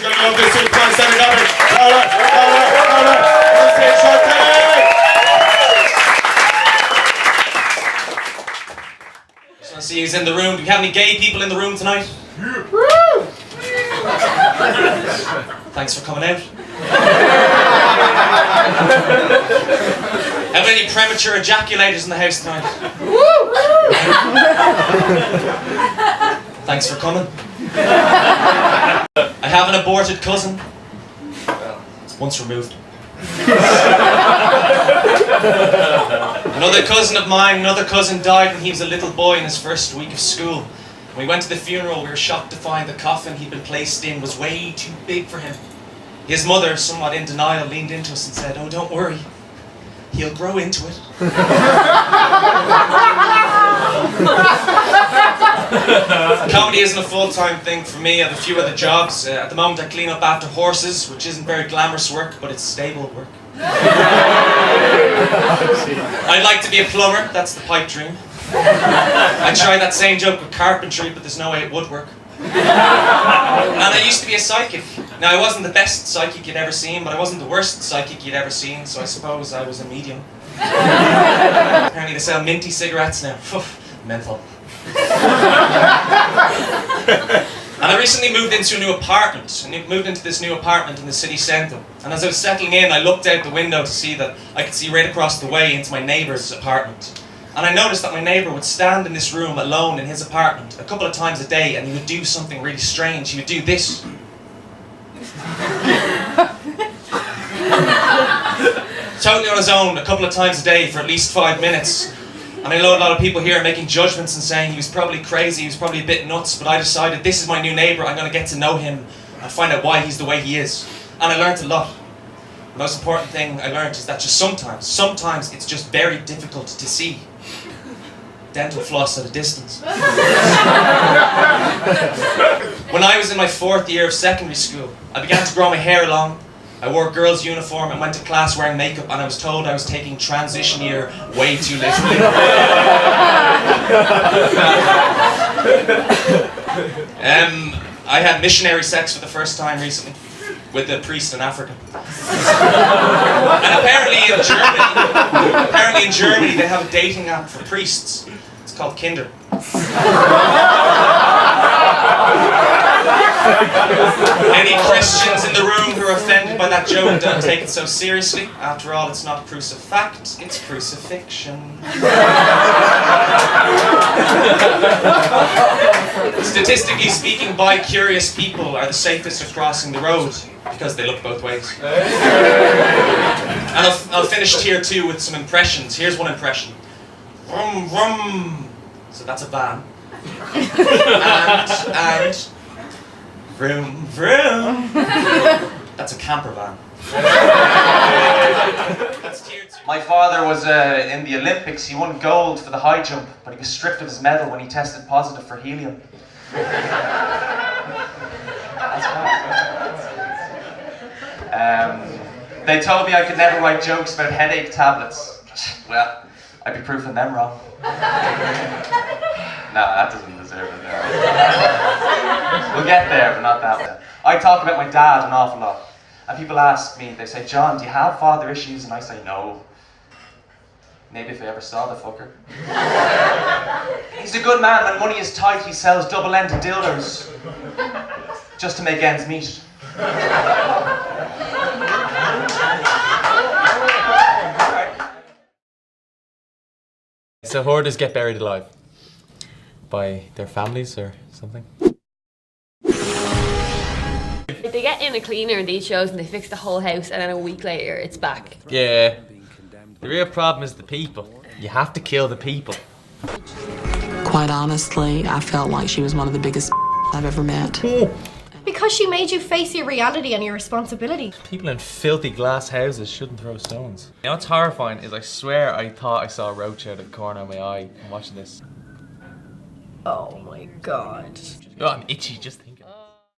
going to love this surprise setting up. Just want to see who's in the room. Do we have any gay people in the room tonight? Woo! Thanks for coming out. Have any premature ejaculators in the house tonight? Woo! Thanks for coming. I have an aborted cousin. Once removed. Another cousin of mine, another cousin died when he was a little boy in his first week of school. When we went to the funeral, we were shocked to find the coffin he'd been placed in was way too big for him. His mother, somewhat in denial, leaned into us and said, "Oh, don't worry. He'll grow into it." Comedy isn't a full-time thing for me. I have a few other jobs. At the moment I clean up after horses, which isn't very glamorous work, but it's stable work. I'd like to be a plumber, that's the pipe dream. I tried that same joke with carpentry, but there's no way it would work. And I used to be a psychic. Now, I wasn't the best psychic you'd ever seen, but I wasn't the worst psychic you'd ever seen, so I suppose I was a medium. Apparently they sell minty cigarettes now. Menthol. And I recently moved into a new apartment. I moved into this new apartment in the city centre. And as I was settling in, I looked out the window to see that I could see right across the way into my neighbour's apartment. And I noticed that my neighbour would stand in this room alone in his apartment a couple of times a day, and he would do something really strange. He would do this. Totally on his own, a couple of times a day for at least 5 minutes. And I know a lot of people here are making judgments and saying he was probably crazy, he was probably a bit nuts, but I decided this is my new neighbour, I'm going to get to know him and find out why he's the way he is. And I learned a lot. The most important thing I learned is that just sometimes it's just very difficult to see dental floss at a distance. When I was in my 4th year of secondary school, I began to grow my hair long. I wore a girl's uniform and went to class wearing makeup, and I was told I was taking transition year way too literally. I had missionary sex for the first time recently with a priest in Africa. And apparently in Germany they have a dating app for priests. It's called Kinder. Any Christians in the room who are offended by that joke, don't take it so seriously. After all, it's not crucifact, it's crucifixion. Statistically speaking, bi-curious people are the safest at crossing the road because they look both ways. And I'll finish tier 2 with some impressions. Here's one impression. Vroom, vroom. So that's a van. And vroom, vroom. That's a camper van. That's tier 2. My father was in the Olympics. He won gold for the high jump, but he was stripped of his medal when he tested positive for helium. They told me I could never write jokes about headache tablets. Well, I'd be proving them wrong. No, that doesn't deserve it. No. We'll get there, but not that way. I talk about my dad an awful lot. And people ask me, they say, "John, do you have father issues?" And I say, "No. Maybe if I ever saw the fucker." He's a good man. When money is tight, he sells double-ended dildos. Just to make ends meet. So hoarders get buried alive? By their families or something? They get in a cleaner in these shows and they fix the whole house, and then a week later it's back. Yeah. The real problem is the people. You have to kill the people. Quite honestly, I felt like she was one of the biggest I've ever met. Because she made you face your reality and your responsibility. People in filthy glass houses shouldn't throw stones. You know what's horrifying is I swear I thought I saw a roach out of the corner of my eye watching this. Oh my god. Oh, I'm itchy just thinking.